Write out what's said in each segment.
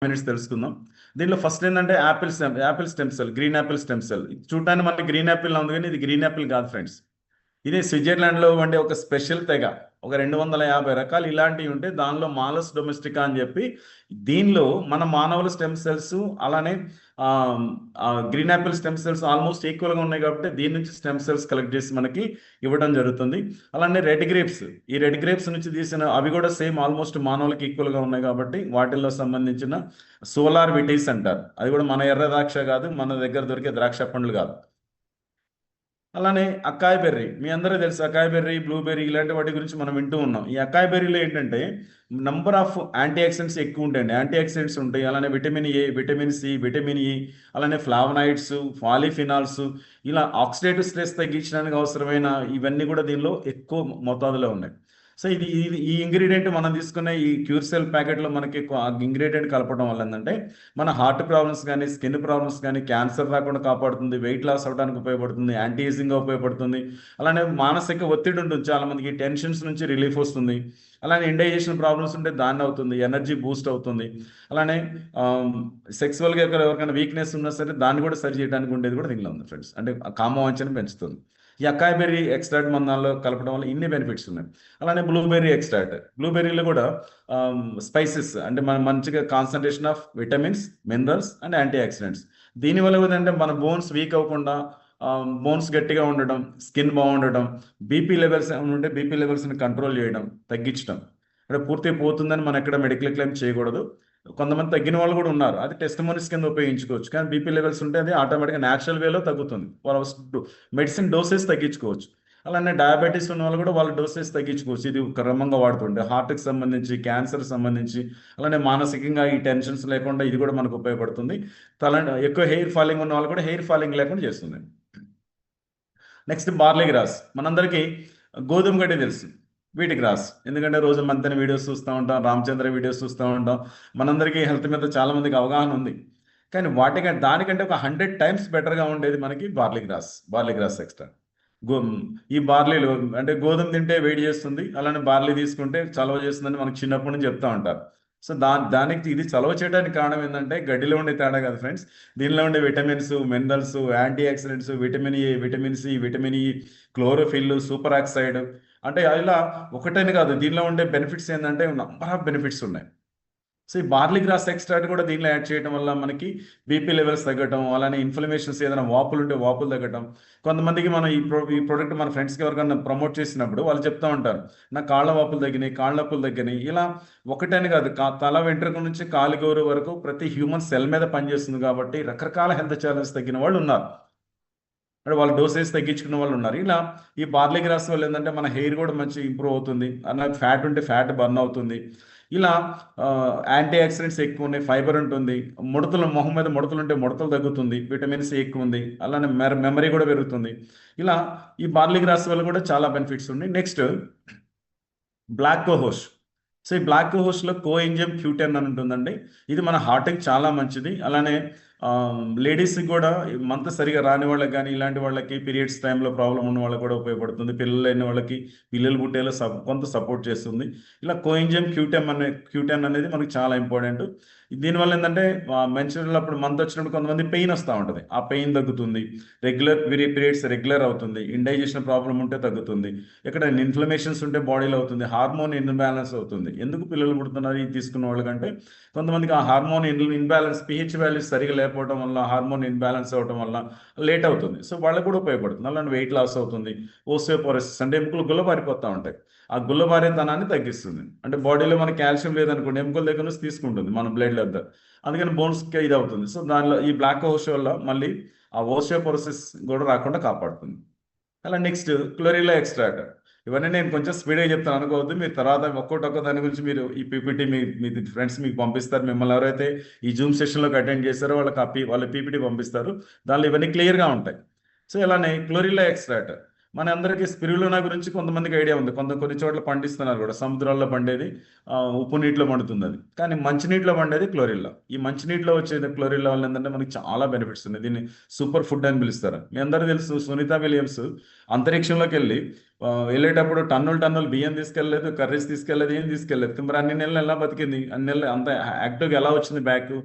Minutes తెలుసుకుందాం. దీనిలో first ఏంటంటే Apple stem cell, green Apple stem cell. చూడటానికి మనకి గ్రీన్ యాపిల్ ఉంది, కానీ ఇది గ్రీన్ యాపిల్ కాదు ఫ్రెండ్స్. ఇది స్విట్జర్లాండ్లో ఉండే ఒక స్పెషల్ తెగ. ఒక 250 రకాలు ఇలాంటివి ఉంటే దానిలో మాలస్ డొమెస్టికా అని చెప్పి, దీనిలో మన మానవుల స్టెమ్ సెల్స్ అలానే green Apple stem cells almost ఈక్వల్గా ఉన్నాయి. కాబట్టి దీని నుంచి స్టెమ్ సెల్స్ కలెక్ట్ చేసి మనకి ఇవ్వడం జరుగుతుంది. అలానే రెడ్ గ్రేప్స్, ఈ రెడ్ గ్రేప్స్ నుంచి తీసిన అవి కూడా సేమ్ ఆల్మోస్ట్ మానవులకి ఈక్వల్గా ఉన్నాయి. కాబట్టి వాటిల్లో సంబంధించిన సోలార్ విటీస్ అంటారు. అది కూడా మన ఎర్ర ద్రాక్ష కాదు, మన దగ్గర దొరికే ద్రాక్ష పండ్లు కాదు. అలానే అకాయ్ బెర్రీ, మీ అందరూ తెలుసు అకాయ్ బెర్రీ, బ్లూబెర్రీ ఇలాంటి వాటి గురించి మనం వింటూ ఉన్నాం. ఈ అకాయ్ బెర్రీలో ఏంటంటే నంబర్ ఆఫ్ యాంటీ ఆక్సిడెంట్స్ ఎక్కువ ఉంటాయండి. యాంటీ ఆక్సిడెంట్స్ ఉంటాయి, అలానే vitamin A, vitamin C, vitamin E, అలానే ఫ్లావనాయిడ్స్, పాలిఫినాల్స్, ఇలా ఆక్సిడేటివ్ స్ట్రెస్ తగ్గించడానికి అవసరమైన ఇవన్నీ కూడా దీనిలో ఎక్కువ మోతాదులో ఉన్నాయి. సో ఈ ఇంగ్రీడియంట్ మనం తీసుకునే ఈ క్యూర్సెల్ ప్యాకెట్లో మనకి ఇంగ్రీడియంట్ కలపడం వల్ల ఏంటంటే మన హార్ట్ ప్రాబ్లమ్స్ కానీ, స్కిన్ ప్రాబ్లమ్స్ కానీ, క్యాన్సర్ రాకుండా కాపాడుతుంది, వెయిట్ లాస్ అవ్వడానికి ఉపయోగపడుతుంది, యాంటీ ఏజింగ్గా ఉపయోగపడుతుంది. అలానే మానసిక ఒత్తిడి ఉంటుంది, చాలా మందికి టెన్షన్స్ నుంచి రిలీఫ్ వస్తుంది. అలానే ఇండైజెషన్ ప్రాబ్లమ్స్ ఉంటే దాన్ని అవుతుంది, ఎనర్జీ బూస్ట్ అవుతుంది. అలానే సెక్సువల్గా ఎవరికైనా వీక్నెస్ ఉన్నా సరే దాన్ని కూడా సరి చేయడానికి ఉండేది కూడా దీనిలో ఉంది ఫ్రెండ్స్. అంటే కామవాంఛని పెంచుతుంది. ఈ అకాయ్ బెర్రీ ఎక్స్ట్రాక్ట్ మన దానిలో కలపడం వల్ల ఇన్ని బెనిఫిట్స్ ఉన్నాయి. అలానే బ్లూబెర్రీ ఎక్స్ట్రాక్ట్, బ్లూబెర్రీలో కూడా స్పైసెస్ అంటే మన మంచిగా concentration of vitamins, minerals and antioxidants. దీనివల్ల ఏంటంటే మన బోన్స్ వీక్ అవ్వకుండా, బోన్స్ గట్టిగా ఉండడం, స్కిన్ బాగుండడం, బీపీ లెవెల్స్ ఉంటే బీపీ లెవెల్స్ని కంట్రోల్ చేయడం, తగ్గించడం. అంటే పూర్తిగా పోతుందని మనం ఎక్కడ మెడికల్ క్లెయిమ్ చేయకూడదు. కొంతమంది తగ్గిన వాళ్ళు కూడా ఉన్నారు, అది టెస్టిమోనీస్ కింద ఉపయోగించుకోవచ్చు. కానీ బీపీ లెవెల్స్ ఉంటే అది ఆటోమేటిక్గా న్యాచురల్ వేలో తగ్గుతుంది. వాళ్ళ మెడిసిన్ డోసెస్ తగ్గించుకోవచ్చు. అలానే డయాబెటీస్ ఉన్న వాళ్ళు కూడా వాళ్ళ డోసెస్ తగ్గించుకోవచ్చు. ఇది క్రమంగా వాడుతుంటే హార్ట్కి సంబంధించి, క్యాన్సర్ సంబంధించి, అలానే మానసికంగా ఈ టెన్షన్స్ లేకుండా ఇది కూడా మనకు ఉపయోగపడుతుంది. ఎక్కువ హెయిర్ ఫాలింగ్ ఉన్న వాళ్ళు కూడా హెయిర్ ఫాలింగ్ లేకుండా చేస్తుంది. నెక్స్ట్ బార్లీ గ్రాస్, మనందరికీ గోధుమ గడ్డి తెలుసు, వీటి గ్రాస్. ఎందుకంటే రోజు మంతెన వీడియోస్ చూస్తూ ఉంటాం, రామచంద్ర వీడియోస్ చూస్తూ ఉంటాం, మనందరికీ హెల్త్ మీద చాలా మందికి అవగాహన ఉంది. కానీ దానికంటే ఒక 100 times బెటర్గా ఉండేది మనకి బార్లీ గ్రాస్ ఎక్స్ట్రా. ఈ బార్లీలో అంటే గోధుమ తింటే వేడి చేస్తుంది, అలానే బార్లీ తీసుకుంటే చలవ చేస్తుందని మనకు చిన్నప్పటి నుంచి చెప్తా ఉంటారు. సో దానికి ఇది చలవ చేయడానికి కారణం ఏంటంటే గడ్డిలో ఉండే తేడా కాదు ఫ్రెండ్స్. దీనిలో ఉండే vitamins, minerals, antioxidants, vitamin A, vitamin C, vitamin E, chlorophyll, superoxide, అంటే ఇలా ఒకటని కాదు, దీనిలో ఉండే బెనిఫిట్స్ ఏంటంటే నంబర్ ఆఫ్ బెనిఫిట్స్ ఉన్నాయి. సో ఈ బార్లీ గ్రాస్ ఎక్స్ట్రాక్ట్ కూడా దీనిలో యాడ్ చేయడం వల్ల మనకి బీపీ లెవెల్స్ తగ్గటం, అలానే ఇన్ఫ్లమేషన్స్ ఏదైనా వాపులు ఉంటే వాపులు తగ్గటం. కొంతమందికి మనం ఈ ప్రోడక్ట్ మన ఫ్రెండ్స్కి ఎవరికైనా ప్రమోట్ చేసినప్పుడు వాళ్ళు చెప్తూ ఉంటారు, నా కాళ్ళ వాపులు తగ్గినాయి, కాళ్ళ నొప్పులు తగ్గినాయి. ఇలా ఒకటని కాదు, తల వెంట్రుక నుంచి కాలి గోరు వరకు ప్రతి హ్యూమన్ సెల్ మీద పనిచేస్తుంది. కాబట్టి రకరకాల హెల్త్ ఛాలెంజెస్ తగ్గిన వాళ్ళు ఉన్నారు, అంటే వాళ్ళ డోసేజ్ తగ్గించుకున్న వాళ్ళు ఉన్నారు. ఇలా ఈ బార్లీ గ్రాస్ వల్ల ఏంటంటే మన హెయిర్ కూడా మంచి ఇంప్రూవ్ అవుతుంది, అలాగే ఫ్యాట్ ఉంటే ఫ్యాట్ బర్న్ అవుతుంది. ఇలా యాంటీ ఆక్సిడెంట్స్ ఎక్కువ ఉన్నాయి, ఫైబర్ ఉంటుంది, మొహం మీద ముడతలు ఉంటే ముడతలు తగ్గుతుంది, విటమిన్ సి ఎక్కువ ఉంది, అలానే మెమరీ కూడా పెరుగుతుంది. ఇలా ఈ బార్లీ గ్రాస్ వల్ల కూడా చాలా బెనిఫిట్స్ ఉన్నాయి. Next black cohosh. సో ఈ బ్లాక్ కోహోష్లో కోఎంజైమ్ Q10 అని ఉంటుందండి. ఇది మన హార్ట్కి చాలా మంచిది. అలానే లేడీస్కి కూడా మంత్ సరిగా రాని వాళ్ళకి కానీ, ఇలాంటి వాళ్ళకి పీరియడ్స్ టైంలో ప్రాబ్లం ఉన్న వాళ్ళకి కూడా ఉపయోగపడుతుంది. పిల్లలు లేని వాళ్ళకి పిల్లలు పుట్టేలో కొంత సపోర్ట్ చేస్తుంది. ఇలా కోఎంజైమ్ Q10 అనేది మనకి చాలా ఇంపార్టెంట్. దీనివల్ల ఏంటంటే మెన్స్ట్రువల్ అప్పుడు మంత్ వచ్చినప్పుడు కొంతమంది పెయిన్ వస్తూ ఉంటుంది, ఆ పెయిన్ తగ్గుతుంది. పీరియడ్స్ రెగ్యులర్ అవుతుంది. ఇండైజెషన్ ప్రాబ్లం ఉంటే తగ్గుతుంది. ఎక్కడ ఇన్ఫ్లమేషన్స్ ఉంటే బాడీలో అవుతుంది. హార్మోన్ ఇన్బ్యాలెన్స్ అవుతుంది. ఎందుకు పిల్లలు పుడుతున్నారు ఈ తీసుకున్న వాళ్ళకంటే కొంతమందికి ఆ హార్మోన్ ఇన్బ్యాలెన్స్, పిహెచ్ వాల్యూస్ సరిగా లేకపోవడం వల్ల, హార్మోన్ ఇన్బ్యాలెన్స్ అవ్వడం వల్ల లేట్ అవుతుంది. సో వాళ్ళకు కూడా ఉపయోగపడుతుంది. అలాంటి వెయిట్ లాస్ అవుతుంది. ఓస్టియోపోరోసిస్ అంటే ఎముకలు గుల్లబారిపోతూ ఉంటాయి, ఆ గుల్లబారేతనాన్ని తగ్గిస్తుంది. అంటే బాడీలో మన కాల్షియం లేదనుకోండి, ఎముకల దగ్గర నుంచి తీసుకుంటుంది మన బ్లడ్ లెద్ద, అందుకని బోన్స్కి ఇది అవుతుంది. సో దానిలో ఈ బ్లాక్ కోహోష్ వల్ల మళ్ళీ ఆ ఓస్టియోపోరోసిస్ కూడా రాకుండా కాపాడుతుంది. అలా నెక్స్ట్ క్లోరిల్లా ఎక్స్ట్రాక్ట్. ఇవన్నీ నేను కొంచెం స్పీడ్గా చెప్తాను అనుకోవద్దు, మీరు తర్వాత ఒక్కొక్క దాని గురించి మీరు ఈ పీపీటీ మీ ఫ్రెండ్స్ మీకు పంపిస్తారు. మిమ్మల్ని ఎవరైతే ఈ జూమ్ సెషన్లోకి అటెండ్ చేస్తారో వాళ్ళ పీపీటీ పంపిస్తారు, దానిలో ఇవన్నీ క్లియర్గా ఉంటాయి. సో ఇలానే క్లోరిల్లా ఎక్స్ట్రాక్ట్ మన అందరికీ స్పిరులినా గురించి కొంతమందికి ఐడియా ఉంది, కొన్ని చోట్ల పండిస్తున్నారు కూడా, సముద్రాల్లో పండేది ఉప్పు నీటిలో పండుతుంది అది. కానీ మంచినీటిలో పండేది క్లోరిల్లా. ఈ మంచినీటిలో వచ్చేది క్లోరిల్లా వల్ల ఏంటంటే మనకి చాలా బెనిఫిట్స్ ఉన్నాయి. దీన్ని సూపర్ ఫుడ్ అని పిలుస్తారు. మీ అందరూ తెలుసు, సునీత విలియమ్స్ అంతరిక్షంలోకి వెళ్ళి వెళ్ళేటప్పుడు టన్నులు బియ్యం తీసుకెళ్ళలేదు, కర్రీస్ తీసుకెళ్ళలేదు, ఏం తీసుకెళ్ళలేదు. మరి అన్ని నెలలు ఎలా బతికింది, అన్ని నెలలు అంత యాక్టివ్గా ఎలా వచ్చింది బ్యాక్?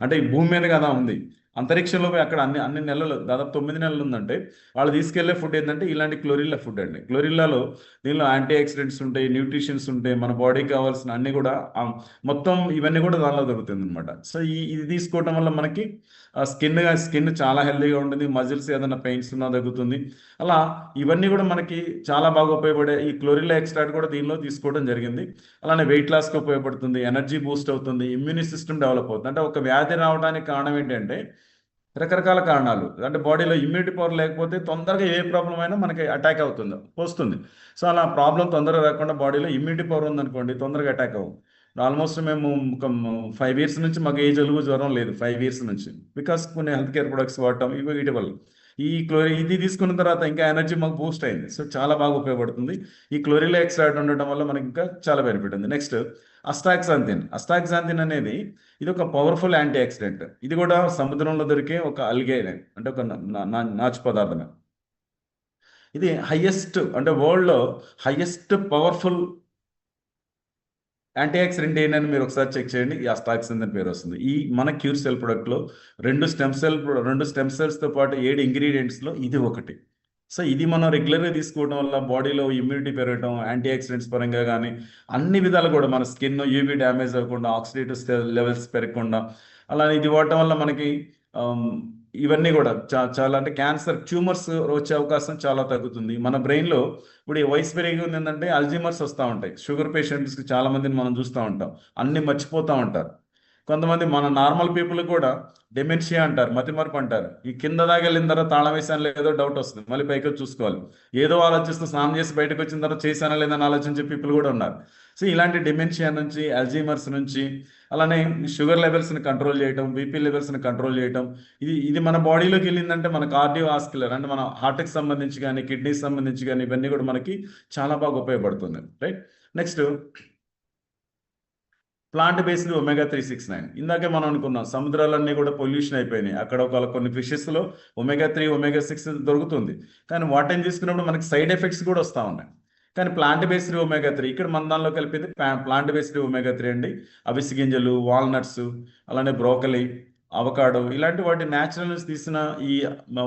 అంటే ఈ భూమి మీద కదా ఉంది, అంతరిక్షంలో పోయి అక్కడ అన్ని నెలలు, దాదాపు 9 నెలలు ఉందంటే వాళ్ళు తీసుకెళ్లే ఫుడ్ ఏంటంటే ఇలాంటి క్లోరిల్లా ఫుడ్ అండి. క్లోరిల్లాలో దీనిలో యాంటీ ఆక్సిడెంట్స్ ఉంటాయి, న్యూట్రిషన్స్ ఉంటాయి, మన బాడీకి కావాల్సిన అన్ని కూడా మొత్తం ఇవన్నీ కూడా దానిలో దొరుకుతుంది అనమాట. సో ఇది తీసుకోవడం వల్ల మనకి స్కిన్ చాలా హెల్తీగా ఉంటుంది, మజిల్స్ ఏదైనా పెయిన్స్ ఉన్నా తగ్గుతుంది. అలా ఇవన్నీ కూడా మనకి చాలా బాగా ఉపయోగపడే ఈ క్లోరిల్లా ఎక్స్ట్రాక్ట్ కూడా దీనిలో తీసుకోవడం జరిగింది. అలానే వెయిట్ లాస్కి ఉపయోగపడుతుంది, ఎనర్జీ బూస్ట్ అవుతుంది, ఇమ్యూని సిస్టమ్ డెవలప్ అవుతుంది. అంటే ఒక వ్యాధి రావడానికి కారణం ఏంటంటే రకరకాల కారణాలు, అంటే బాడీలో ఇమ్యూనిటీ పవర్ లేకపోతే తొందరగా ఏ ప్రాబ్లం అయినా మనకి అటాక్ అవుతుంది, వస్తుంది. సో అలా ప్రాబ్లం తొందరగా రాకుండా బాడీలో ఇమ్యూనిటీ పవర్ ఉందనుకోండి, తొందరగా అటాక్ అవ్వం. ఆల్మోస్ట్ మేము ఒక 5 years నుంచి మాకు ఏ జలుబు జ్వరం లేదు, 5 years నుంచి. బికాస్ కొన్ని హెల్త్ కేర్ ప్రొడక్ట్స్ వాడటం, వీటి వల్ల ఇది తీసుకున్న తర్వాత ఇంకా ఎనర్జీ మాకు బూస్ట్ అయింది. సో చాలా బాగా ఉపయోగపడుతుంది. ఈ క్లోరిల్లా ఎక్స్ట్రాక్ట్ ఉండటం వల్ల మనకి ఇంకా చాలా బెనిఫిట్ ఉంది. నెక్స్ట్ అస్టాక్సాంతిన్ అనేది ఇది ఒక పవర్ఫుల్ యాంటీ ఆక్సిడెంట్. ఇది కూడా సముద్రంలో దొరికే ఒక అల్గే, అంటే ఒక నాచు పదార్థమే. ఇది హైయెస్ట్, అంటే వరల్డ్లో హైయెస్ట్ పవర్ఫుల్ యాంటీ ఆక్సిడెంట్ ఏంటని మీరు ఒకసారి చెక్ చేయండి, ఈ అస్టాక్సాంతిన్ అని పేరు వస్తుంది. ఈ మన క్యూర్ సెల్ ప్రొడక్ట్లో 2 స్టెమ్ సెల్స్తో పాటు 7 ఇంగ్రీడియంట్స్లో ఇది ఒకటి. సో ఇది మనం రెగ్యులర్గా తీసుకోవడం వల్ల బాడీలో ఇమ్యూనిటీ పెరగడం, యాంటీ ఆక్సిడెంట్స్ పరంగా కానీ అన్ని విధాలు కూడా మన స్కిన్ యూవీ డ్యామేజ్ అవ్వకుండా, ఆక్సిడేటివ్ లెవెల్స్ పెరగకుండా, అలానే ఇది వాడటం వల్ల మనకి ఇవన్నీ కూడా చాలా, అంటే క్యాన్సర్ ట్యూమర్స్ వచ్చే అవకాశం చాలా తగ్గుతుంది. మన బ్రెయిన్లో ఇప్పుడు ఈ వయసు పెరిగి ఉంది ఏంటంటే అల్జీమర్స్ వస్తూ ఉంటాయి. షుగర్ పేషెంట్స్కి చాలా మందిని మనం చూస్తూ ఉంటాం, అన్ని మర్చిపోతూ ఉంటారు. కొంతమంది మన నార్మల్ పీపుల్ కూడా డెమెన్షియా అంటారు, మతిమరుపు అంటారు. ఈ కింద దాకా వెళ్ళిన తర్వాత తాళం వేసాను లేదో డౌట్ వస్తుంది, మళ్ళీ పైకి వచ్చి చూసుకోవాలి. ఏదో ఆలోచిస్తూ స్నానం చేసి బయటకు వచ్చిన తర్వాత చేశానా లేదని ఆలోచించే పీపుల్ కూడా ఉన్నారు. సో ఇలాంటి డెమెన్షియా నుంచి, అల్జీమర్స్ నుంచి, అలానే షుగర్ లెవెల్స్ని కంట్రోల్ చేయటం, బీపీ లెవెల్స్ని కంట్రోల్ చేయటం, ఇది మన బాడీలోకి వెళ్ళిందంటే మన కార్డియోవాస్కులర్, అంటే మన హార్ట్కి సంబంధించి కానీ, కిడ్నీకి సంబంధించి కానీ, ఇవన్నీ కూడా మనకి చాలా బాగా ఉపయోగపడుతుంది. Right. Next plant based omega-369. ఇందాకే మనం అనుకున్నాం సముద్రాలన్నీ కూడా పొల్యూషన్ అయిపోయినాయి, అక్కడ కొన్ని ఫిషెస్లో omega-3 omega-6 దొరుకుతుంది. కానీ వాటిని తీసుకున్నప్పుడు మనకి సైడ్ ఎఫెక్ట్స్ కూడా వస్తూ ఉన్నాయి. కానీ ప్లాంట్ బేస్డ్ omega-3 ఇక్కడ మన దానిలో కలిపేది ప్లాంట్ బేస్డ్ omega-3 అండి. అవిసి గింజలు, వాల్నట్స్, అలానే బ్రోకలీ, అవకాడో, ఇలాంటి వాటి న్యాచురల్ నుంచి తీసిన ఈ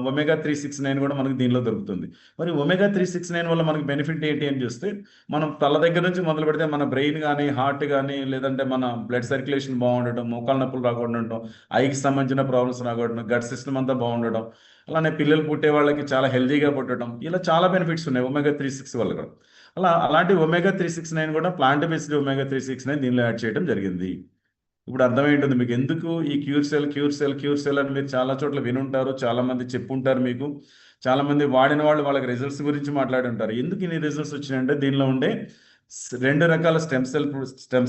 omega-369 కూడా మనకి దీనిలో దొరుకుతుంది. మరి omega-369 వల్ల మనకి బెనిఫిట్ ఏంటి అని చూస్తే, మనం తల దగ్గర నుంచి మొదలు పెడితే మన బ్రెయిన్ కానీ, హార్ట్ కానీ, లేదంటే మన బ్లడ్ సర్క్యులేషన్ బాగుండటం, మోకాళ్ళ నొప్పులు రాకుండా ఉండటం, ఐకి సంబంధించిన ప్రాబ్లమ్స్ రాకుండా, గట్ సిస్టమ్ అంతా బాగుండటం, అలానే పిల్లలు పుట్టే వాళ్ళకి చాలా హెల్తీగా పుట్టడం, ఇలా చాలా బెనిఫిట్స్ ఉన్నాయి omega-3 వల్ల కూడా. అలాంటి omega-369 కూడా ప్లాంట్ బేస్డ్ omega-369 దీనిలో యాడ్ చేయడం జరిగింది. ఇప్పుడు అర్థమైంటుంది మీకు ఎందుకు ఈ క్యూర్ సెల్ అని మీరు చాలా చోట్ల వినుంటారు, చాలా మంది చెప్పుంటారు మీకు. చాలా మంది వాడిన వాళ్ళు వాళ్ళకి రిజల్ట్స్ గురించి మాట్లాడి ఉంటారు. ఎందుకు ఇన్ని రిజల్ట్స్ వచ్చినాయంటే దీనిలో ఉండే 2 రకాల స్టెమ్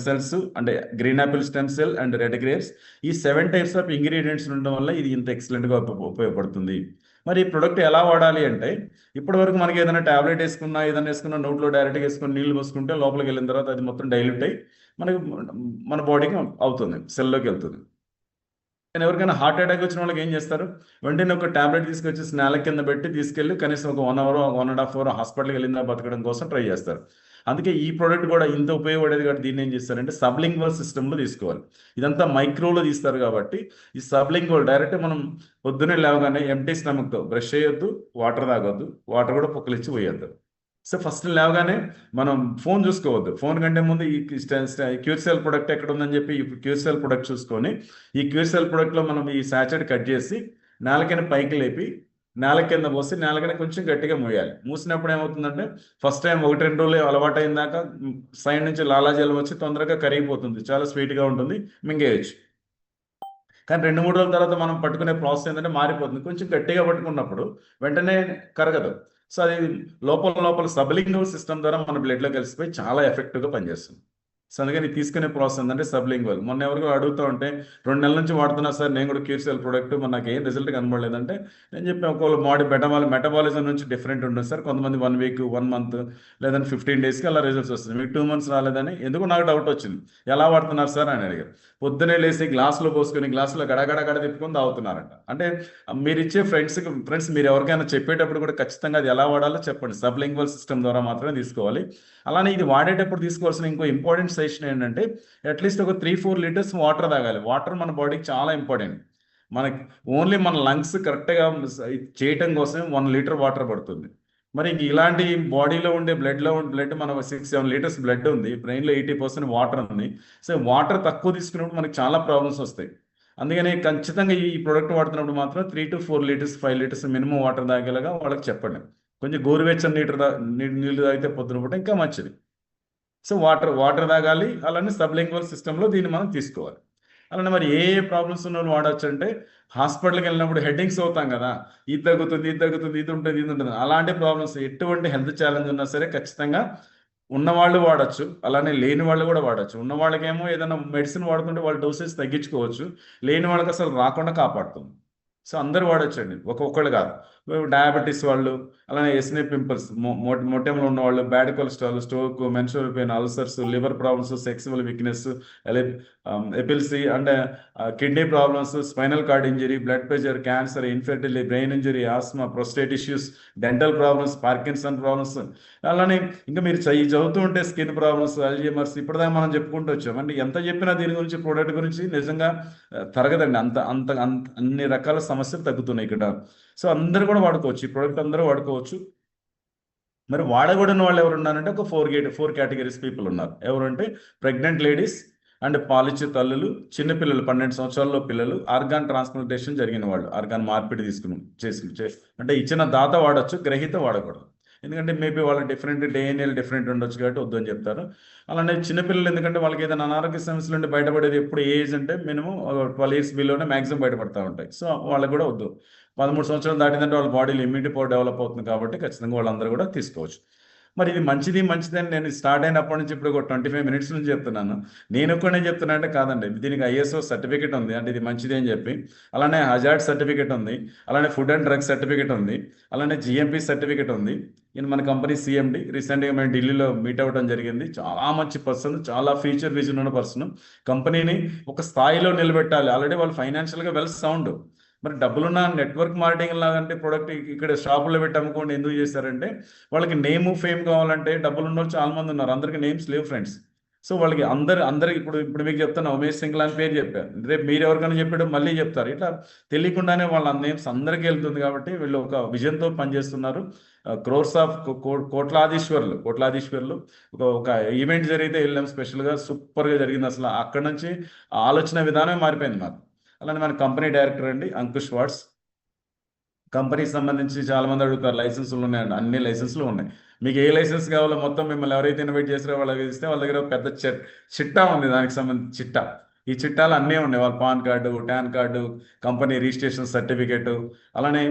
సెల్స్, అంటే green Apple stem cell and red grapes, ఈ 7 types ఆఫ్ ఇంగ్రీడియంట్స్ ఉండడం వల్ల ఇది ఇంత ఎక్సలెంట్గా ఉపయోగపడుతుంది. మరి ఈ ప్రొడక్ట్ ఎలా వాడాలి అంటే, ఇప్పటి వరకు మనకి ఏదైనా ట్యాబ్లెట్ వేసుకున్నా నోట్లో డైరెక్ట్గా వేసుకుని నీళ్ళు పోసుకుంటే లోపలికి వెళ్ళిన తర్వాత అది మొత్తం డైల్యూట్ అయ్యి మనకి మన బాడీకి అవుతుంది, సెల్లోకి వెళ్తుంది. కానీ ఎవరికైనా హార్ట్ అటాక్ వచ్చిన వాళ్ళకి ఏం చేస్తారు, వెంటనే ఒక ట్యాబ్లెట్ తీసుకొచ్చి నేల కింద పెట్టి తీసుకెళ్ళి కనీసం ఒక 1 hour 1.5 hour హాస్పిటల్కి వెళ్ళిందా బతకడం కోసం ట్రై చేస్తారు. అందుకే ఈ ప్రోడక్ట్ కూడా ఇంత ఉపయోగపడేది కాబట్టి దీన్ని ఏం చేస్తారంటే సబ్లింగ్వల్ సిస్టంలో తీసుకోవాలి. ఇదంతా మైక్రోలో తీస్తారు కాబట్టి ఈ సబ్లింగ్వల్ డైరెక్ట్ మనం పొద్దున్నే లేవగానే ఎంటీ స్టమక్తో బ్రష్ చేయొద్దు, వాటర్ తాగొద్దు, వాటర్ కూడా పొక్కలిచ్చి పోయొద్దు. సో ఫస్ట్ లేవగానే మనం ఫోన్ చూసుకోవద్దు, ఫోన్ కంటే ముందు ఈ క్యూర్ సెల్ ప్రొడక్ట్ ఎక్కడ ఉందని చెప్పి ఈ క్యూర్ సెల్ ప్రొడక్ట్ చూసుకొని, ఈ క్యూర్ సెల్ ప్రొడక్ట్లో మనం ఈ సాచెట్ కట్ చేసి నేలకైనా పైకి లేపి నేల కింద పోసి నేలకైనా కొంచెం గట్టిగా మూయాలి. మూసినప్పుడు ఏమవుతుందంటే ఫస్ట్ టైం 1-2 రోజులు అలవాటు అయిన దాకా సైడ్ నుంచి లాలాజలం వచ్చి తొందరగా కరిగిపోతుంది, చాలా స్వీట్గా ఉంటుంది, మింగేయచ్చు. కానీ 2-3 రోజుల తర్వాత మనం పట్టుకునే ప్రాసెస్ ఏంటంటే మారిపోతుంది, కొంచెం గట్టిగా పట్టుకున్నప్పుడు వెంటనే కరగదు. సో అది లోపల సబ్లింగ్వల్ సిస్టమ్ ద్వారా మన బ్లడ్లో కలిసిపోయి చాలా ఎఫెక్టివ్గా పనిచేస్తుంది. సో అందుకని తీసుకునే ప్రాసెస్ ఏంటంటే సబ్లింగ్వల్. మొన్న ఎవరికో అడుగుతూ ఉంటే 2 నెలల నుంచి వాడుతున్నా సార్ నేను కూడా క్యూర్సెల్ ప్రోడక్ట్, మరి నాకు ఏం రిజల్ట్ కనబడలేదంటే నేను చెప్పి ఒకవేళ బాడీ మెటబాలిజం నుంచి డిఫరెంట్ ఉంటుంది సార్. కొంతమంది 1 వీక్ 1 మంత్ లేదంటే 15 డేస్కి అలా రిజల్ట్స్ వస్తుంది. మీకు 2 మంత్స్ రాలేదని ఎందుకు నాకు డౌట్ వచ్చింది. ఎలా వాడుతున్నారు సార్ అని అడిగారు. పొద్దునే లేసి గ్లాసులో పోసుకొని గ్లాసులో గడగడ తిప్పుకొని తాగుతున్నారంట. అంటే మీరు ఇచ్చే ఫ్రెండ్స్ మీరు ఎవరికైనా చెప్పేటప్పుడు కూడా ఖచ్చితంగా అది ఎలా వాడాలో చెప్పండి. సబ్లింగ్వల్ సిస్టమ్ ద్వారా మాత్రమే తీసుకోవాలి. అలానే ఇది వాడేటప్పుడు తీసుకోవాల్సిన ఇంకో ఇంపార్టెంట్ సజెషన్ ఏంటంటే అట్లీస్ట్ ఒక 3-4 లీటర్స్ వాటర్ తాగాలి. వాటర్ మన బాడీకి చాలా ఇంపార్టెంట్. మనకి ఓన్లీ మన లంగ్స్ కరెక్ట్గా చేయటం కోసం 1 లీటర్ వాటర్ పడుతుంది. మరి ఇలాంటి బాడీలో ఉండే బ్లడ్ మన 6-7 లీటర్స్ బ్లడ్ ఉంది, బ్రెయిన్లో 80% వాటర్ ఉంది. సో వాటర్ తక్కువ తీసుకున్నప్పుడు మనకి చాలా ప్రాబ్లమ్స్ వస్తాయి. అందుకని ఖచ్చితంగా ఈ ప్రోడక్ట్ వాడుతున్నప్పుడు మాత్రం 3-4 లీటర్స్ 5 లీటర్స్ మినిమం వాటర్ తాగేలాగా వాళ్ళకి చెప్పండి. కొంచెం గోరువెచ్చని నీళ్ళు తాగితే పొద్దున పూట ఇంకా మంచిది. సో వాటర్ తాగాలి. అలానే సబ్లింగ్వల్ సిస్టంలో దీన్ని మనం తీసుకోవాలి. అలానే మరి ఏ ప్రాబ్లమ్స్ ఉన్న వాళ్ళు వాడచ్చు అంటే హాస్పిటల్కి వెళ్ళినప్పుడు హెడ్డింగ్స్ అవుతాం కదా, ఇది తగ్గుతుంది ఇది ఉంటుంది. అలాంటి ప్రాబ్లమ్స్ ఎటువంటి హెల్త్ ఛాలెంజ్ ఉన్నా సరే ఖచ్చితంగా ఉన్నవాళ్ళు వాడచ్చు, అలానే లేని వాళ్ళు కూడా వాడచ్చు. ఉన్న వాళ్ళకేమో ఏదైనా మెడిసిన్ వాడుతుంటే వాళ్ళ డోసేజ్ తగ్గించుకోవచ్చు, లేని వాళ్ళకి అసలు రాకుండా కాపాడుతుంది. సో అందరూ వాడచ్చండి, ఒక్కొక్కళ్ళు కాదు. డయాబెటీస్ వాళ్ళు, అలానే ఎస్నే పింపుల్స్, మొట్టెంలో ఉన్న వాళ్ళు, bad cholesterol, stroke, menstrual pain, ulcers, liver problems, sexual weakness, epilepsy అంటే kidney problems, spinal cord injury, blood pressure, cancer, infertility, brain injury, asthma, prostate issues, dental problems, Parkinson problems, అలానే ఇంకా మీరు చదువుతూ ఉంటే స్కిన్ ప్రాబ్లమ్స్, అల్జీమర్స్, ఇప్పటిదాకా మనం చెప్పుకుంటూ వచ్చాం. అంటే ఎంత చెప్పినా దీని గురించి, ప్రోడక్ట్ గురించి నిజంగా తరగదండి. అన్ని రకాల సమస్యలు తగ్గుతున్నాయి ఇక్కడ. సో అందరూ కూడా వాడుకోవచ్చు, ఈ ప్రోడక్ట్ అందరూ వాడుకోవచ్చు. మరి వాడకూడని వాళ్ళు ఎవరు ఉన్నారంటే ఒక 4 కేటగిరీస్ పీపుల్ ఉన్నారు. ఎవరంటే ప్రెగ్నెంట్ లేడీస్ అండ్ పాలిచ్చే తల్లులు, చిన్నపిల్లలు, 12 సంవత్సరాల్లో పిల్లలు, ఆర్గాన్ ట్రాన్స్ప్లాంటేషన్ జరిగిన వాళ్ళు, ఆర్గాన్ మార్పిడి అంటే ఇచ్చిన దాత వాడచ్చు, గ్రహీత వాడకూడదు. ఎందుకంటే మేబీ వాళ్ళ డిఎన్ఏలు డిఫరెంట్ ఉండొచ్చు కాబట్టి వద్దు అని చెప్తారు. అలానే చిన్నపిల్లలు ఎందుకంటే వాళ్ళకి ఏదైనా అనారోగ్య సమస్యలు ఉంటే బయటపడేది ఎప్పుడు ఏజ్ అంటే మినిమం 12 ఇయర్స్ బిలోనే మ్యాక్సిమం బయటపడతా ఉంటాయి. సో వాళ్ళకి కూడా వద్దు. 13 సంవత్సరాలు దాటిందంటే వాళ్ళ బాడీలో ఇమ్యూనిటీ పవర్ డెవలప్ అవుతుంది కాబట్టి ఖచ్చితంగా వాళ్ళందరూ కూడా తీసుకోవచ్చు. మరి ఇది మంచిది అని నేను స్టార్ట్ అయినప్పటి నుంచి ఇప్పుడు ఒక 25 మినిట్స్ నుంచి చెప్తున్నాను. నేను ఒక్కనే చెప్తున్నా అంటే కాదండి, దీనికి ఐఎస్ఓ సర్టిఫికేట్ ఉంది, అంటే ఇది మంచిది అని చెప్పి. అలానే హజార్డ్ సర్టిఫికేట్ ఉంది, అలానే ఫుడ్ అండ్ డ్రగ్ సర్టిఫికేట్ ఉంది, అలానే జిఎంపి సర్టిఫికేట్ ఉంది. ఈయన మన కంపెనీ సిఎండి, రీసెంట్గా మేము ఢిల్లీలో మీట్ అవ్వడం జరిగింది. చాలా మంచి పర్సన్, చాలా ఫ్యూచర్ విజన్ ఉన్న పర్సన్. కంపెనీని ఒక స్థాయిలో నిలబెట్టాలి. ఆల్రెడీ వాళ్ళు ఫైనాన్షియల్గా వెల్ సౌండ్. మరి డబ్బులున్న నెట్వర్క్ మార్కెటింగ్ లాగంటే ప్రోడక్ట్ ఇక్కడ షాపుల్లో పెట్టి అమ్ముకోండి ఎందుకు చేశారంటే వాళ్ళకి నేమ్ ఫేమ్ కావాలంటే డబ్బులు ఉన్న వాళ్ళు చాలా మంది ఉన్నారు, అందరికి నేమ్స్ లేవు ఫ్రెండ్స్. సో వాళ్ళకి అందరికి ఇప్పుడు మీకు చెప్తాను, ఉమేష్ సింగ్లా అని పేరు చెప్పారు, రేపు మీరు ఎవరికైనా చెప్పాడు మళ్ళీ చెప్తారు. ఇట్లా తెలియకుండానే వాళ్ళ నేమ్స్ అందరికీ వెళ్తుంది. కాబట్టి వీళ్ళు ఒక విజన్తో పనిచేస్తున్నారు. క్రోర్స్ ఆఫ్ కోట్లాధీశ్వర్లు ఒక ఈవెంట్ జరిగితే వెళ్ళాం స్పెషల్గా, సూపర్గా జరిగింది. అసలు అక్కడ నుంచి ఆలోచన విధానమే మారిపోయింది మాకు. అలానే మన కంపెనీ డైరెక్టర్ అండి అంకుష్ వాట్స్. కంపెనీకి సంబంధించి చాలా మంది అడుగుతారు లైసెన్సులు ఉన్నాయండి, అన్ని లైసెన్సులు ఉన్నాయి. మీకు ఏ లైసెన్స్ కావాలో మొత్తం మిమ్మల్ని ఎవరైతే ఇన్వైట్ చేస్తారో వాళ్ళకి ఇస్తే వాళ్ళ దగ్గర పెద్ద చిట్టా ఉంది, దానికి సంబంధించి చిట్టా. ఈ చిట్టాలు అన్నీ ఉన్నాయి, వాళ్ళ pan card, tan card, company registration certificate, అలానే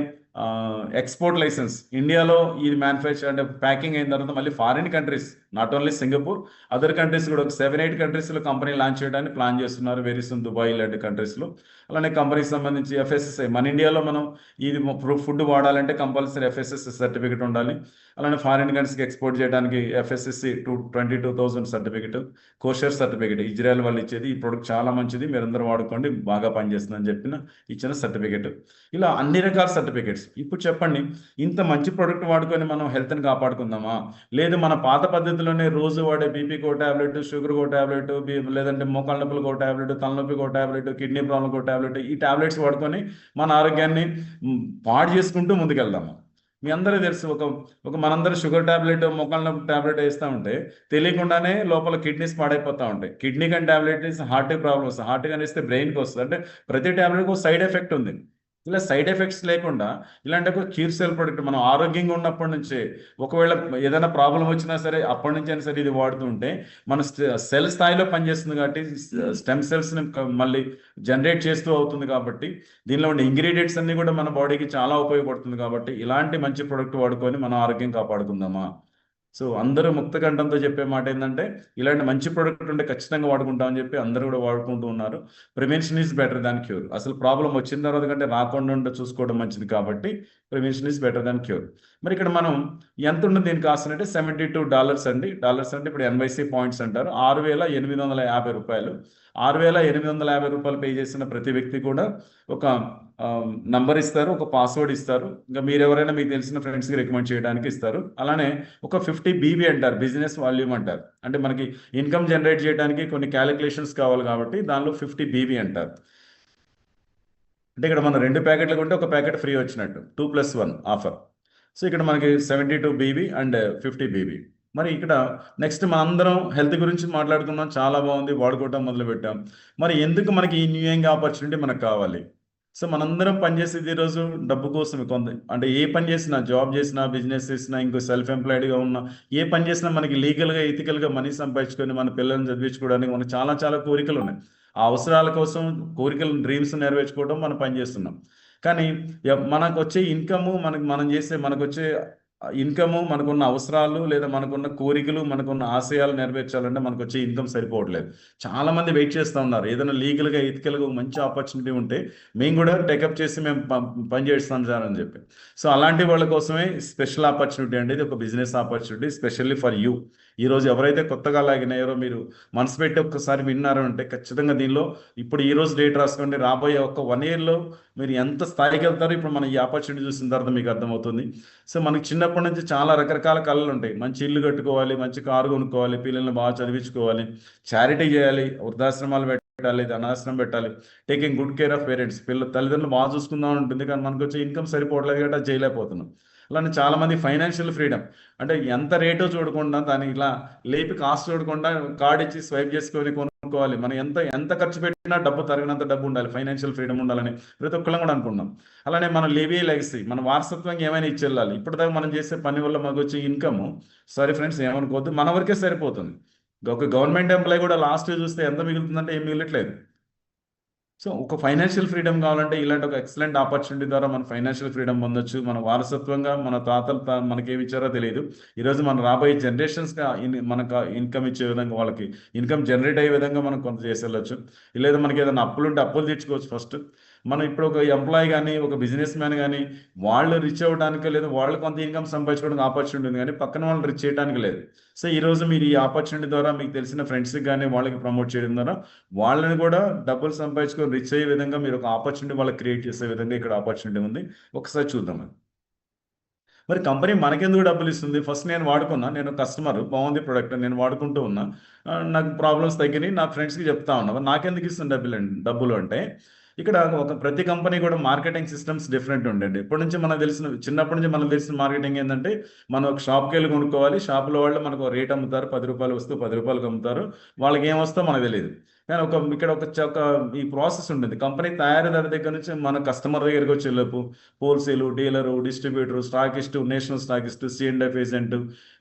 ఎక్స్పోర్ట్ లైసెన్స్. ఇండియాలో ఇది మ్యానుఫ్యాక్చర్ అంటే ప్యాకింగ్ అయిన తర్వాత మళ్ళీ foreign countries, not only Singapore, other countries కూడా ఒక 7-8 కంట్రీస్లో కంపెనీ లాంచ్ చేయడానికి ప్లాన్ చేస్తున్నారు, వెరీ సూన్ దుబాయ్ లాంటి కంట్రీస్లో. అలానే కంపెనీకి సంబంధించి ఎఫ్ఎస్ఎస్ఐ, మన ఇండియాలో మనం ఇది ఫుడ్ వాడాలంటే కంపల్సరీ ఎఫ్ఎస్ఎస్ఐ సర్టిఫికేట్ ఉండాలి. అలానే ఫారిన్ కంట్రీస్కి ఎక్స్పోర్ట్ చేయడానికి FSSC 22,000 certificate, kosher certificate, Israel వాళ్ళు ఇచ్చేది. ఈ ప్రోడక్ట్ చాలా మంచిది, మీరందరూ వాడుకోండి, బాగా పనిచేస్తుందని ఇచ్చిన సర్టిఫికేట్. ఇలా అన్ని రకాల సర్టిఫికేట్స్. ఇప్పుడు చెప్పండి, ఇంత మంచి ప్రోడక్ట్ వాడుకొని మనం హెల్త్ని కాపాడుకుందామా, లేదు మన పాత పద్ధతిలోనే రోజు వాడే బీపీకి ఒక ట్యాబ్లెట్, షుగర్కి ఒక ట్యాబ్లెట్, లేదంటే మోకాళ్ళ నొప్పులకు ఒక ట్యాబ్లెట్, తలనొప్పికి ఒక ట్యాబ్లెట్, కిడ్నీ ప్రాబ్లంకి ఒక ట్యాబ్లెట్, ఈ ట్యాబ్లెట్స్ వాడుకొని మన ఆరోగ్యాన్ని పాడు చేసుకుంటూ ముందుకెళ్దాము. మీ అందరూ తెలుసు, మనందరూ షుగర్ ట్యాబ్లెట్, మోకాళ్ళ నొప్పి ట్యాబ్లెట్ వేస్తూ ఉంటే తెలియకుండానే లోపల కిడ్నీస్ పాడైపోతూ ఉంటాయి. కిడ్నీ కానీ ట్యాబ్లెట్ హార్ట్ ప్రాబ్లమ్స్, హార్ట్ కానీ ఇస్తే బ్రెయిన్కి వస్తుంది. అంటే ప్రతి ట్యాబ్లెట్కి ఒక సైడ్ ఎఫెక్ట్ ఉంది. ఇలా సైడ్ ఎఫెక్ట్స్ లేకుండా ఇలాంటి ఒక క్యూర్సెల్ ప్రోడక్ట్ మనం ఆరోగ్యంగా ఉన్నప్పటి నుంచే, ఒకవేళ ఏదైనా ప్రాబ్లం వచ్చినా సరే అప్పటి నుంచి అయినా సరే ఇది వాడుతుంటే మన సెల్ స్థాయిలో పనిచేస్తుంది కాబట్టి స్టెమ్ సెల్స్ని మళ్ళీ జనరేట్ చేస్తూ అవుతుంది. కాబట్టి దీనిలో ఉండే ఇంగ్రీడియంట్స్ అన్నీ కూడా మన బాడీకి చాలా ఉపయోగపడుతుంది. కాబట్టి ఇలాంటి మంచి ప్రోడక్ట్ వాడుకొని మనం ఆరోగ్యం కాపాడుకుందామా. సో అందరూ ముక్త కంఠంతో చెప్పే మాట ఏంటంటే ఇలాంటి మంచి ప్రోడక్ట్ ఉంటే ఖచ్చితంగా వాడుకుంటామని చెప్పి అందరూ కూడా వాడుకుంటూ ఉన్నారు. Prevention is better than cure. అసలు ప్రాబ్లం వచ్చిన తర్వాత కంటే రాకుండా ఉంటే చూసుకోవడం మంచిది కాబట్టి prevention is better than cure. మరి ఇక్కడ మనం ఎంత ఉంటుంది దీని కాస్ట్ అంటే $72 అండి. డాలర్స్ అంటే ఇప్పుడు ఎన్వైసీ పాయింట్స్ అంటారు. రూ. 6,850. రూ. 6,850 పే చేసిన ప్రతి వ్యక్తి కూడా ఒక నంబర్ ఇస్తారు, ఒక పాస్వర్డ్ ఇస్తారు. ఇంకా మీరు ఎవరైనా మీకు తెలిసిన ఫ్రెండ్స్కి రికమెండ్ చేయడానికి ఇస్తారు. అలానే ఒక 50 బీబీ అంటారు, బిజినెస్ వాల్యూమ్ అంటారు. అంటే మనకి ఇన్కమ్ జనరేట్ చేయడానికి కొన్ని క్యాలిక్యులేషన్స్ కావాలి కాబట్టి దానిలో 50 బీబీ అంటారు. అంటే ఇక్కడ మనం 2 ప్యాకెట్లు కొంటే ఒక ప్యాకెట్ ఫ్రీ వచ్చినట్టు, 2+1 ఆఫర్. సో ఇక్కడ మనకి 72 బీబీ అండ్ 50 బీబీ. మరి ఇక్కడ నెక్స్ట్ మనందరం హెల్త్ గురించి మాట్లాడుకున్నాం, చాలా బాగుంది, వాడుకోవటం మొదలుపెట్టాం. మరి ఎందుకు మనకి ఈ న్యూ యంగ్ ఆపర్చునిటీ మనకు కావాలి? సో మనందరం పనిచేసేది ఈరోజు డబ్బు కోసమే. అంటే ఏ పని చేసినా, జాబ్ చేసినా, బిజినెస్ చేసినా, ఇంకో సెల్ఫ్ ఎంప్లాయిడ్గా ఉన్నా, ఏ పని చేసినా మనకి లీగల్గా ఎథికల్గా మనీ సంపాదించుకొని మన పిల్లల్ని చదివించుకోవడానికి మనకు చాలా చాలా కోరికలు ఉన్నాయి. ఆ అవసరాల కోసం కోరికలు, డ్రీమ్స్ నెరవేర్చుకోవడం మనం పని చేస్తున్నాం. కానీ మనకు వచ్చే ఇన్కము, మనం చేసే మనకు వచ్చే ఇన్కము, మనకున్న అవసరాలు లేదా మనకున్న కోరికలు, మనకున్న ఆశయాలు నెరవేర్చాలంటే మనకు వచ్చే ఇన్కమ్ సరిపోవట్లేదు. చాలా మంది వెయిట్ చేస్తూ ఉన్నారు, ఏదైనా లీగల్గా ఎథికల్గా మంచి ఆపర్చునిటీ ఉంటే మేము కూడా టేకప్ చేసి మేము పని చేస్తాం సార్ అని చెప్పి. సో అలాంటి వాళ్ళ కోసమే స్పెషల్ ఆపర్చునిటీ అండి. ఇది ఒక business opportunity specially for you. ఈరోజు ఎవరైతే కొత్తగా లాగినారో మీరు మనసు పెట్టి ఒక్కసారి విన్నారో అంటే ఖచ్చితంగా దీనిలో ఇప్పుడు ఈ రోజు డేట్ రాసుకోండి, రాబోయే ఒక 1 yearలో మీరు ఎంత స్థాయికి వెళ్తారో ఇప్పుడు మనం ఈ ఆపర్చునిటీ చూసిన తర్వాత మీకు అర్థమవుతుంది. సో మనకి చిన్నప్పటి నుంచి చాలా రకరకాల కళలు ఉంటాయి. మంచి ఇల్లు కట్టుకోవాలి, మంచి కారు కొనుక్కోవాలి, పిల్లల్ని బాగా చదివించుకోవాలి, చారిటీ చేయాలి, వృద్ధాశ్రమాలు పెట్టాలి, అనాశ్రమం పెట్టాలి, taking good care of parents, తల్లిదండ్రులు బాగా చూసుకుందాం ఉంటుంది. కానీ మనకు వచ్చే ఇన్కమ్ సరిపోవట్లేదు కాబట్టి అది చేయలేకపోతున్నాం. అలానే చాలామంది ఫైనాన్షియల్ ఫ్రీడమ్ అంటే ఎంత రేటో చూడకుండా దాన్ని ఇలా లేపి కాస్ట్ చూడకుండా కార్డ్ ఇచ్చి స్వైప్ చేసుకొని కొనుక్కోవాలి. మనం ఎంత ఖర్చు పెట్టినా డబ్బు తరిగినంత డబ్బు ఉండాలి, ఫైనాన్షియల్ ఫ్రీడమ్ ఉండాలని ప్రతి ఒక్కళ్ళం కూడా అనుకున్నాం. అలానే మన లెగసీ, మన వారసత్వంగా ఏమైనా ఇచ్చి వెళ్ళాలి. ఇప్పటిదాకా మనం చేసే పని వల్ల మనకు వచ్చే ఇన్కమ్, సారీ ఫ్రెండ్స్ ఏమనుకోవద్దు, మన వరకే సరిపోతుంది. ఒక గవర్నమెంట్ ఎంప్లాయీ కూడా లాస్ట్ చూస్తే ఎంత మిగులుతుందంటే ఏం మిగలట్లేదు. సో ఒక ఫైనాన్షియల్ ఫ్రీడమ్ కావాలంటే ఇలాంటి ఒక ఎక్సలెంట్ ఆపర్చునిటీ ద్వారా మన ఫైనాన్షియల్ ఫ్రీడమ్ పొందొచ్చు. మన వారసత్వంగా మన తాతలు మనకేమి ఇచ్చారో తెలియదు, ఈరోజు మన రాబోయే జనరేషన్స్గా మనకు ఇన్కమ్ ఇచ్చే విధంగా, వాళ్ళకి ఇన్కమ్ జనరేట్ అయ్యే విధంగా మనం కొంత చేసి వెళ్ళొచ్చు. లేదా మనకి ఏదైనా అప్పులు ఉంటే అప్పులు తీర్చుకోవచ్చు. ఫస్ట్ మనం ఇప్పుడు ఒక ఎంప్లాయీ కానీ, ఒక బిజినెస్ మ్యాన్ కానీ, వాళ్ళు రిచ్ అవ్వడానికి లేదా వాళ్ళు కొంత ఇన్కమ్ సంపాదించుకోవడానికి ఆపర్చునిటీ ఉంది, కానీ పక్కన వాళ్ళు రిచ్ చేయడానికి లేదు. సో ఈరోజు మీరు ఈ ఆపర్చునిటీ ద్వారా మీకు తెలిసిన ఫ్రెండ్స్కి కానీ వాళ్ళకి ప్రమోట్ చేయడం ద్వారా వాళ్ళని కూడా డబ్బులు సంపాదించుకొని రిచ్ అయ్యే విధంగా మీరు ఒక ఆపర్చునిటీ వాళ్ళకి క్రియేట్ చేసే విధంగా ఇక్కడ ఆపర్చునిటీ ఉంది. ఒకసారి చూద్దాం. మరి కంపెనీ మనకెందుకు డబ్బులు ఇస్తుంది? ఫస్ట్ నేను వాడుకున్నా, నేను కస్టమర్, బాగుంది ప్రోడక్ట్, నేను వాడుకుంటూ ఉన్నా, నాకు ప్రాబ్లమ్స్ తగ్గినాయి, నా ఫ్రెండ్స్కి చెప్తా ఉన్నా. మరి నాకెందుకు ఇస్తుంది డబ్బులు అంటే ఇక్కడ ప్రతి కంపెనీ కూడా మార్కెటింగ్ సిస్టమ్స్ డిఫరెంట్ ఉండండి. చిన్నప్పటి నుంచి మనకు తెలిసిన మార్కెటింగ్ ఏంటంటే మనం ఒక షాప్కి వెళ్ళి కొనుక్కోవాలి, షాప్లో వాళ్ళు మనకు రేట్ అమ్ముతారు, ₹10 వస్తూ ₹10 అమ్ముతారు, వాళ్ళకి ఏం వస్తుందో మనకు తెలియదు. కానీ ఇక్కడ ఒక ఈ ప్రాసెస్ ఉంటుంది. కంపెనీ తయారీదారు దగ్గర నుంచి మన కస్టమర్ దగ్గరికి వచ్చేలోపు wholesale, dealer, distributor, stockist, national stockist, C&F agent,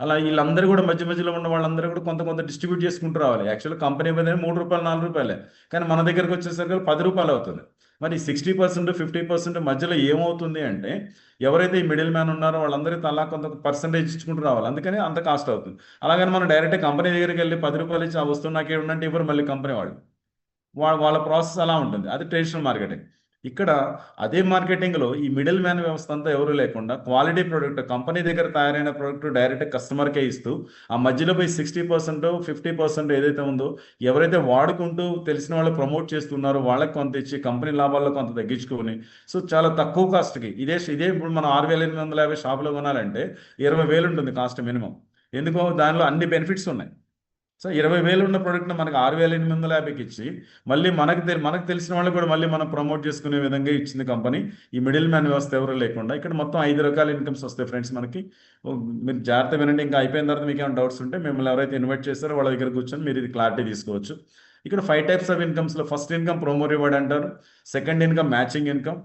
అలా వీళ్ళందరూ కూడా మధ్యలో ఉన్న వాళ్ళందరూ కూడా కొంత డిస్ట్రిబ్యూట్ చేసుకుంటూ రావాలి. యాక్చువల్గా కంపెనీ మీద ₹3, ₹4, కానీ మన దగ్గరకు వచ్చేసరికి ₹10 అవుతుంది. మరి 60%, 50% మధ్యలో ఏమవుతుంది అంటే ఎవరైతే ఈ మిడిల్ మ్యాన్ ఉన్నారో వాళ్ళందరికీ అలా కొంత పర్సంటేజ్ ఇచ్చుకుంటూ రావాలి, అందుకని అంత కాస్ట్ అవుతుంది. అలాగని మనం డైరెక్ట్ కంపెనీ దగ్గరికి వెళ్ళి ₹10 ఇచ్చి ఆ వస్తువు నాకు ఏమంటే ఇవ్వరు మళ్ళీ కంపెనీ వాళ్ళు. వాళ్ళ ప్రాసెస్ అలా ఉంటుంది. అది ట్రెడిషనల్ మార్కెటింగ్. ఇక్కడ అదే మార్కెటింగ్లో ఈ మిడిల్ మ్యాన్ వ్యవస్థ అంతా ఎవరు లేకుండా క్వాలిటీ ప్రోడక్ట్, కంపెనీ దగ్గర తయారైన ప్రోడక్ట్ డైరెక్ట్ కస్టమర్కే ఇస్తూ ఆ మధ్యలో పోయి 60%, 50% ఏదైతే ఉందో ఎవరైతే వాడుకుంటూ తెలిసిన వాళ్ళు ప్రమోట్ చేస్తున్నారో వాళ్ళకి కొంత ఇచ్చి కంపెనీ లాభాల్లో కొంత తగ్గించుకొని, సో చాలా తక్కువ కాస్ట్కి ఇదే ఇప్పుడు మనం 6,850 షాపులో కొనాలంటే 20,000 ఉంటుంది కాస్ట్ మినిమం. ఎందుకో దానిలో అన్ని బెనిఫిట్స్ ఉన్నాయి. సో 20,000 ఉన్న ప్రోడక్ట్ని మనకు 6,850కి ఇచ్చి మళ్ళీ మనకు తెలిసిన వాళ్ళు కూడా మళ్ళీ మనం ప్రమోట్ చేసుకునే విధంగా ఇచ్చింది కంపెనీ. ఈ మిడిల్ మ్యాన్ వ్యవస్థ ఎవరు లేకుండా ఇక్కడ మొత్తం 5 రకాల ఇన్కమ్స్ వస్తాయి ఫ్రెండ్స్ మనకి. మీరు జాగ్రత్త వినండి. ఇంకా అయిపోయిన తర్వాత మీకు ఏమైనా డౌట్స్ ఉంటే మిమ్మల్ని ఎవరైతే ఇన్వైట్ చేస్తారో వాళ్ళ దగ్గర కూర్చొని మీరు ఇది క్లారిటీ తీసుకోవచ్చు. ఇక్కడ 5 types ఆఫ్ ఇన్కమ్స్లో ఫస్ట్ ఇన్కమ్ ప్రోమో రివార్డ్ అంటారు, సెకండ్ ఇన్కమ్ మ్యాచింగ్ ఇన్కమ్,